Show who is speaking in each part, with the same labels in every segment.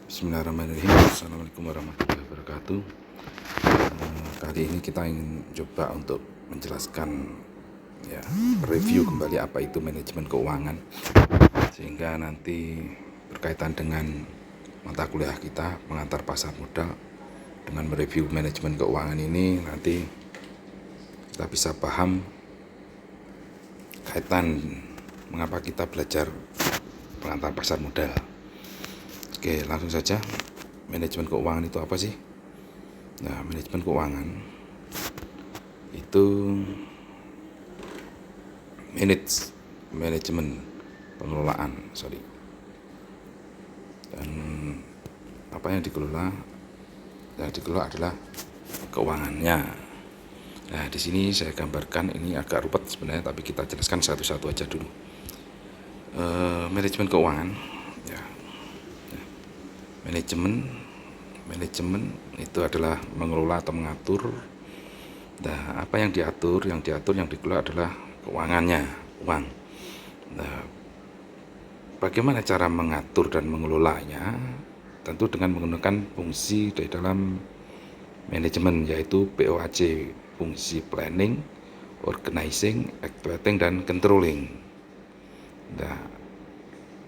Speaker 1: Bismillahirrahmanirrahim. Assalamualaikum warahmatullahi wabarakatuh. Kali ini kita ingin coba untuk menjelaskan review kembali apa itu manajemen keuangan, sehingga nanti berkaitan dengan mata kuliah kita pengantar pasar modal. Dengan mereview manajemen keuangan ini nanti kita bisa paham kaitan mengapa kita belajar pengantar pasar modal. Oke, langsung saja. Manajemen keuangan itu apa sih? Nah, manajemen keuangan itu manajemen pengelolaan, dan apa yang dikelola? Yang dikelola adalah keuangannya. Nah, di sini saya gambarkan, ini agak ruwet sebenarnya, tapi kita jelaskan satu-satu aja dulu. Manajemen keuangan, Manajemen itu adalah mengelola atau mengatur. Nah, apa yang diatur? Yang dikelola adalah keuangannya, uang. Nah, bagaimana cara mengatur dan mengelolanya? Tentu dengan menggunakan fungsi dari dalam manajemen, yaitu POAC, fungsi planning, organizing, actuating, dan controlling. Nah,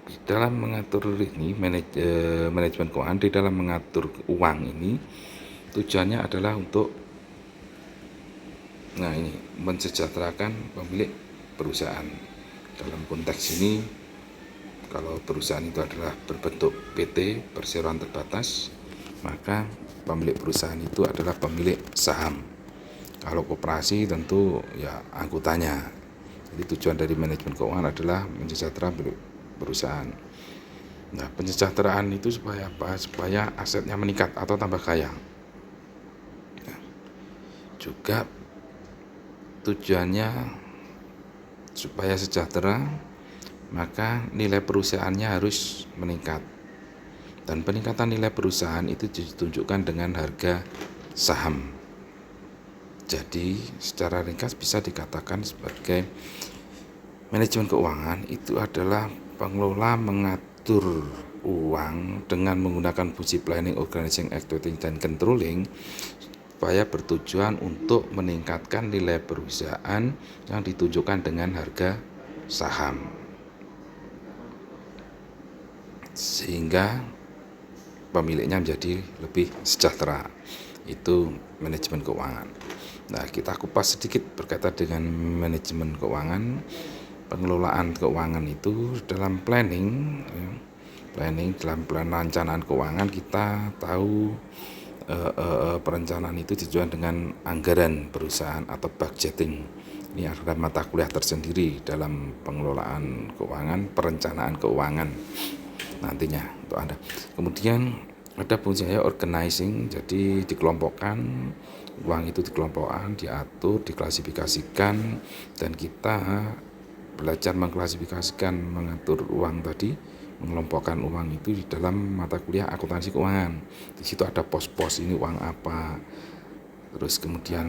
Speaker 1: di dalam mengatur ini manajemen keuangan, di dalam mengatur uang ini tujuannya adalah untuk mensejahterakan pemilik perusahaan. Dalam konteks ini, kalau perusahaan itu adalah berbentuk PT, perseroan terbatas, maka pemilik perusahaan itu adalah pemilik saham. Kalau koperasi tentu anggotanya. Jadi tujuan dari manajemen keuangan adalah mensejahterakan perusahaan. Nah, penyejahteraan itu supaya apa? Supaya asetnya meningkat atau tambah kaya. Nah, juga tujuannya supaya sejahtera, maka nilai perusahaannya harus meningkat. Dan peningkatan nilai perusahaan itu ditunjukkan dengan harga saham. Jadi, secara ringkas bisa dikatakan sebagai manajemen keuangan itu adalah pengelola mengatur uang dengan menggunakan fungsi planning, organizing, actuating, dan controlling, supaya bertujuan untuk meningkatkan nilai perusahaan yang ditunjukkan dengan harga saham, sehingga pemiliknya menjadi lebih sejahtera. Itu manajemen keuangan. Nah, kita kupas sedikit berkaitan dengan manajemen keuangan. Pengelolaan keuangan itu dalam planning dalam perencanaan keuangan, kita tahu perencanaan itu tujuan dengan anggaran perusahaan atau budgeting. Ini adalah mata kuliah tersendiri dalam pengelolaan keuangan, perencanaan keuangan nantinya untuk Anda. Kemudian ada fungsinya organizing, jadi dikelompokkan, uang itu dikelompokkan, diatur, diklasifikasikan, dan kita belajar mengklasifikasikan, mengatur uang tadi, mengelompokkan uang itu di dalam mata kuliah akuntansi keuangan. Di situ ada pos-pos, ini uang apa, terus kemudian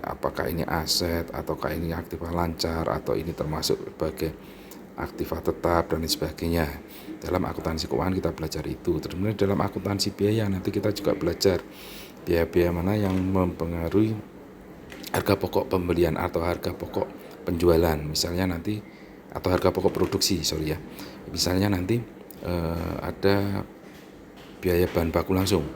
Speaker 1: apakah ini aset ataukah ini aktiva lancar, atau ini termasuk sebagai aktiva tetap dan lain sebagainya. Dalam akuntansi keuangan kita belajar itu. Terus kemudian dalam akuntansi biaya nanti kita juga belajar biaya-biaya mana yang mempengaruhi harga pokok pembelian atau harga pokok penjualan, misalnya nanti, atau harga pokok produksi, misalnya nanti ada biaya bahan baku langsung,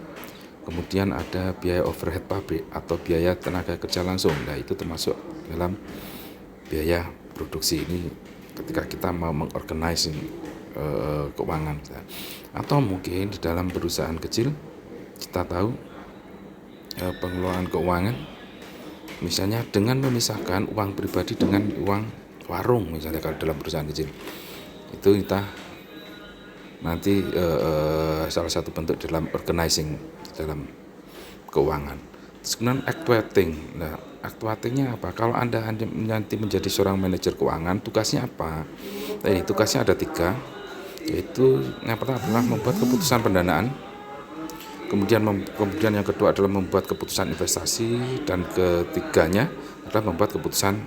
Speaker 1: kemudian ada biaya overhead pabrik atau biaya tenaga kerja langsung. Nah, itu termasuk dalam biaya produksi ini ketika kita mau mengorganisasi keuangan. Atau mungkin di dalam perusahaan kecil kita tahu pengelolaan keuangan misalnya dengan memisahkan uang pribadi dengan uang warung, misalnya kalau dalam perusahaan kecil itu kita nanti salah satu bentuk dalam organizing dalam keuangan. Kemudian actuating. Nah, actuatingnya apa? Kalau Anda nanti menjadi seorang manajer keuangan, tugasnya apa? Tugasnya ada 3, yaitu yang pertama adalah membuat keputusan pendanaan, kemudian yang kedua adalah membuat keputusan investasi, dan ketiganya adalah membuat keputusan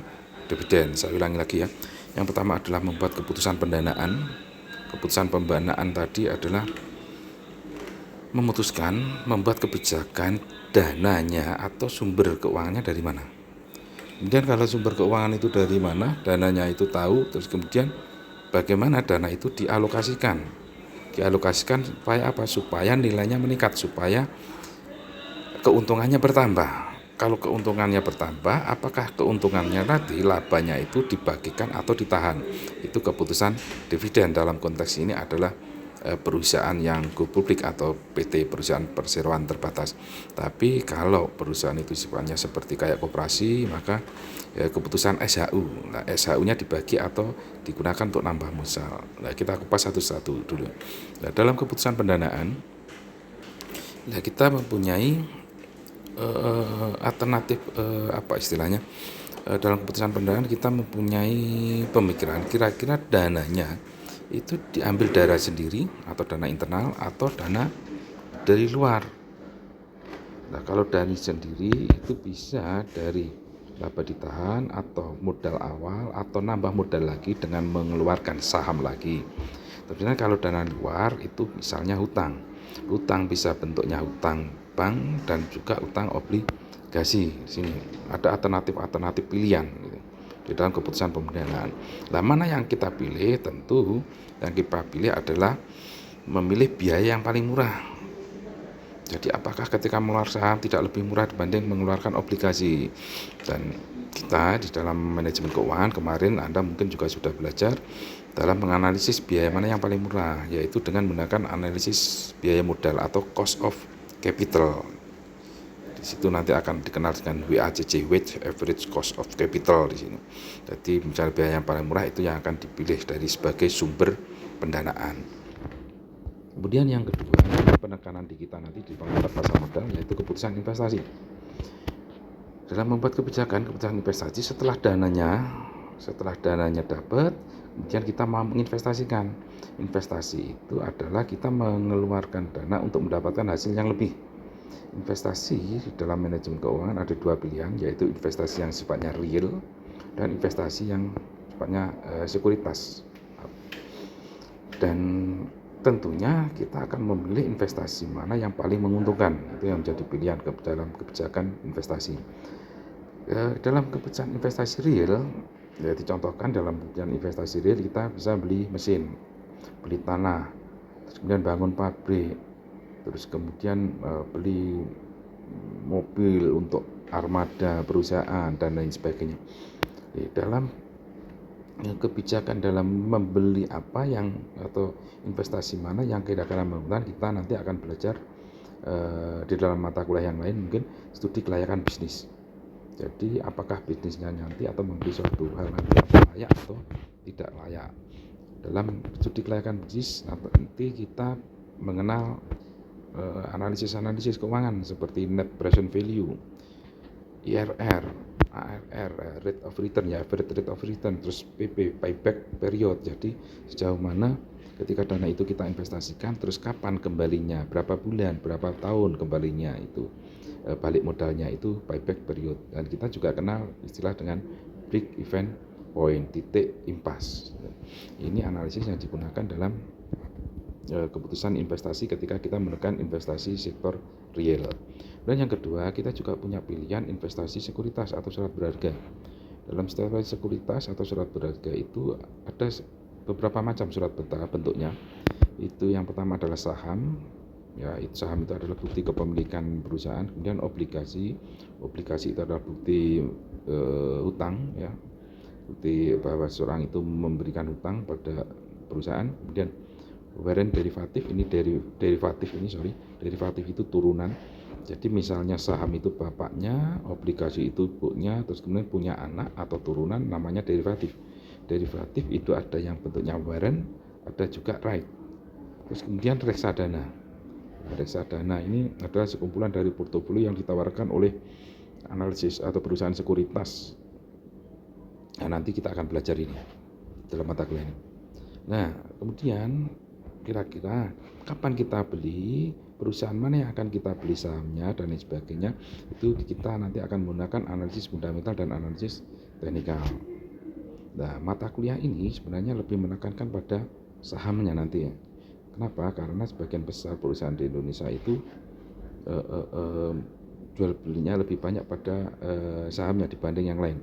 Speaker 1: dividen. Saya ulangi lagi ya. Yang pertama adalah membuat keputusan pendanaan. Keputusan pendanaan tadi adalah memutuskan membuat kebijakan dananya atau sumber keuangannya dari mana. Kemudian kalau sumber keuangan itu dari mana, dananya itu tahu, terus kemudian bagaimana dana itu dialokasikan. Dialokasikan supaya apa? Supaya nilainya meningkat, supaya keuntungannya bertambah. Kalau keuntungannya bertambah, apakah keuntungannya nanti labanya itu dibagikan atau ditahan? Itu keputusan dividen. Dalam konteks ini adalah perusahaan yang go publik atau PT, perusahaan perseroan terbatas. Tapi kalau perusahaan itu sifatnya seperti kayak koperasi, maka keputusan SHU. Nah, SHU-nya dibagi atau digunakan untuk nambah modal. Nah, kita kupas satu-satu dulu. Nah, dalam keputusan pendanaan, nah kita mempunyai alternatif, apa istilahnya, dalam keputusan pendanaan kita mempunyai pemikiran kira-kira dananya itu diambil dari sendiri atau dana internal atau dana dari luar. Nah, kalau dari sendiri itu bisa dari laba ditahan atau modal awal atau nambah modal lagi dengan mengeluarkan saham lagi. Tapi kalau dana luar itu misalnya hutang. Hutang bisa bentuknya hutang bank dan juga hutang obligasi. Di sini ada alternatif pilihan gitu, di dalam keputusan pendanaan. Nah, mana yang kita pilih? Tentu yang kita pilih adalah memilih biaya yang paling murah. Jadi apakah ketika mengeluarkan saham tidak lebih murah dibanding mengeluarkan obligasi? Dan kita di dalam manajemen keuangan kemarin Anda mungkin juga sudah belajar dalam menganalisis biaya mana yang paling murah, yaitu dengan menggunakan analisis biaya modal atau cost of capital. Di situ nanti akan dikenal dengan WACC, weighted average cost of capital di sini. Jadi mencari biaya yang paling murah itu yang akan dipilih dari sebagai sumber pendanaan. Kemudian yang kedua, penekanan di kita nanti di pengamat pasar modal, yaitu keputusan investasi. Dalam membuat keputusan investasi setelah dananya dapat, kemudian kita mau menginvestasikan. Investasi itu adalah kita mengeluarkan dana untuk mendapatkan hasil yang lebih. Investasi di dalam manajemen keuangan ada dua pilihan, yaitu investasi yang sifatnya real dan investasi yang sifatnya sekuritas. Dan tentunya kita akan memilih investasi mana yang paling menguntungkan. Itu yang menjadi pilihan dalam kebijakan investasi. Dalam keputusan investasi real, ya dicontohkan dalam keputusan investasi real kita bisa beli mesin, beli tanah, terus kemudian bangun pabrik, terus kemudian beli mobil untuk armada perusahaan dan lain sebagainya. Dalam kebijakan dalam membeli apa yang atau investasi mana yang kira-kira menguntungkan, kita nanti akan belajar di dalam mata kuliah yang lain, mungkin studi kelayakan bisnis. Jadi apakah bisnisnya nanti atau membeli suatu hal nanti layak atau tidak layak. Dalam studi kelayakan bisnis nanti kita mengenal analisis keuangan seperti net present value, IRR, ARR, rate of return, ya average rate of return, terus PP, payback period. Jadi sejauh mana ketika dana itu kita investasikan, terus kapan kembalinya, berapa bulan, berapa tahun kembalinya, itu balik modalnya, itu payback period. Dan kita juga kenal istilah dengan break even point, titik impas. Ini analisis yang digunakan dalam keputusan investasi ketika kita menekan investasi sektor real. Dan yang kedua, kita juga punya pilihan investasi sekuritas atau surat berharga. Dalam investasi sekuritas atau surat berharga itu ada beberapa macam surat berharga bentuknya. Itu yang pertama adalah saham. Ya, saham itu adalah bukti kepemilikan perusahaan. Kemudian obligasi itu adalah bukti hutang, ya, bukti bahwa seorang itu memberikan hutang pada perusahaan. Kemudian warrant derivatif itu turunan. Jadi misalnya saham itu bapaknya, obligasi itu ibunya, terus kemudian punya anak atau turunan, namanya derivatif. Derivatif itu ada yang bentuknya warrant, ada juga right. Terus kemudian reksadana. Reksadana ini adalah sekumpulan dari portofolio yang ditawarkan oleh analisis atau perusahaan sekuritas. Nah, nanti kita akan belajar ini dalam mata kuliah ini. Nah, kemudian kira-kira kapan kita beli, perusahaan mana yang akan kita beli sahamnya dan lain sebagainya, itu kita nanti akan menggunakan analisis fundamental dan analisis teknikal. Nah, mata kuliah ini sebenarnya lebih menekankan pada sahamnya nanti, ya. Kenapa? Karena sebagian besar perusahaan di Indonesia itu jual belinya lebih banyak pada sahamnya dibanding yang lain.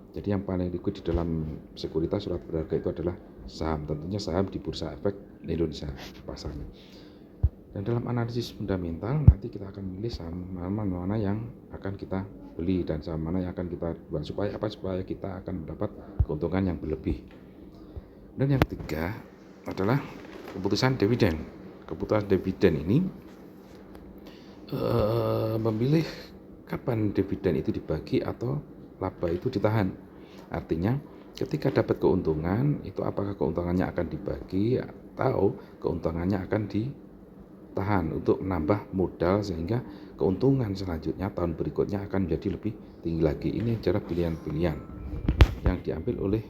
Speaker 1: Jadi yang paling liquid di dalam sekuritas surat berharga itu adalah saham, tentunya saham di Bursa Efek Indonesia pasarnya. Dan dalam analisis fundamental nanti kita akan memilih saham mana yang akan kita beli dan saham mana yang akan kita jual, supaya apa? Supaya kita akan mendapat keuntungan yang berlebih. Dan yang ketiga adalah keputusan dividen. Keputusan dividen ini memilih kapan dividen itu dibagi atau laba itu ditahan. Artinya ketika dapat keuntungan itu apakah keuntungannya akan dibagi atau keuntungannya akan ditahan untuk menambah modal, sehingga keuntungan selanjutnya tahun berikutnya akan menjadi lebih tinggi lagi. Ini adalah pilihan-pilihan yang diambil oleh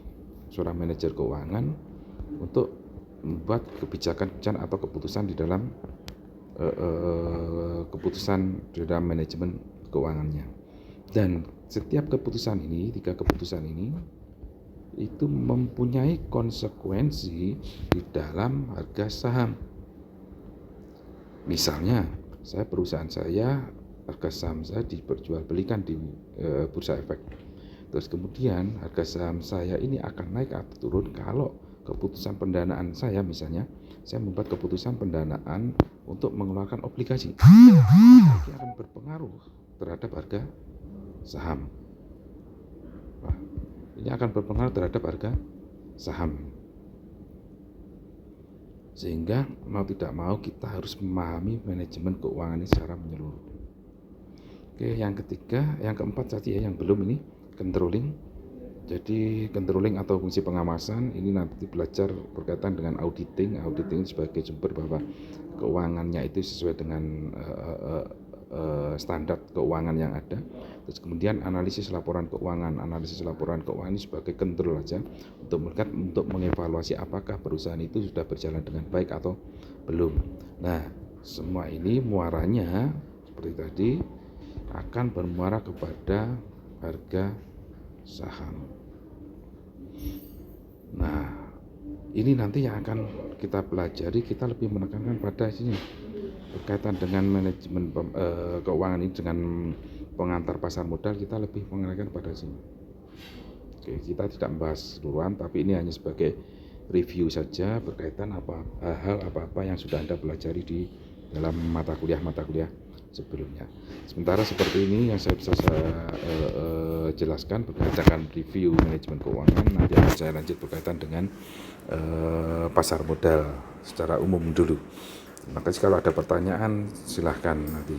Speaker 1: seorang manajer keuangan untuk membuat kebijakan atau keputusan di dalam manajemen keuangannya. Dan setiap keputusan ini, 3 keputusan ini itu mempunyai konsekuensi di dalam harga saham. Misalnya, perusahaan saya, harga saham saya diperjualbelikan di Bursa Efek. Terus kemudian harga saham saya ini akan naik atau turun kalau keputusan pendanaan saya, misalnya saya membuat keputusan pendanaan untuk mengeluarkan obligasi, ini akan berpengaruh terhadap harga saham. Nah, ini akan berpengaruh terhadap harga saham. Sehingga mau tidak mau kita harus memahami manajemen keuangan ini secara menyeluruh. Oke, yang ketiga, yang keempat tadi yang belum ini controlling. Jadi controlling atau fungsi pengawasan ini nanti belajar berkaitan dengan auditing. Auditing sebagai sumber bahwa keuangannya itu sesuai dengan standar keuangan yang ada. Terus kemudian analisis laporan keuangan. Analisis laporan keuangan ini sebagai kontrol aja untuk mengevaluasi apakah perusahaan itu sudah berjalan dengan baik atau belum. Nah, semua ini muaranya seperti tadi akan bermuara kepada harga saham. Nah, ini nanti yang akan kita pelajari. Kita lebih menekankan pada sini berkaitan dengan manajemen keuangan ini dengan pengantar pasar modal. Kita lebih menekankan pada sini. Oke, kita tidak membahas keseluruhan, tapi ini hanya sebagai review saja berkaitan hal apa yang sudah Anda pelajari di dalam mata kuliah sebelumnya. Sementara seperti ini yang saya bisa jelaskan berkaitan dengan review manajemen keuangan. Nanti akan saya lanjut berkaitan dengan pasar modal secara umum dulu. Maka kalau ada pertanyaan silahkan nanti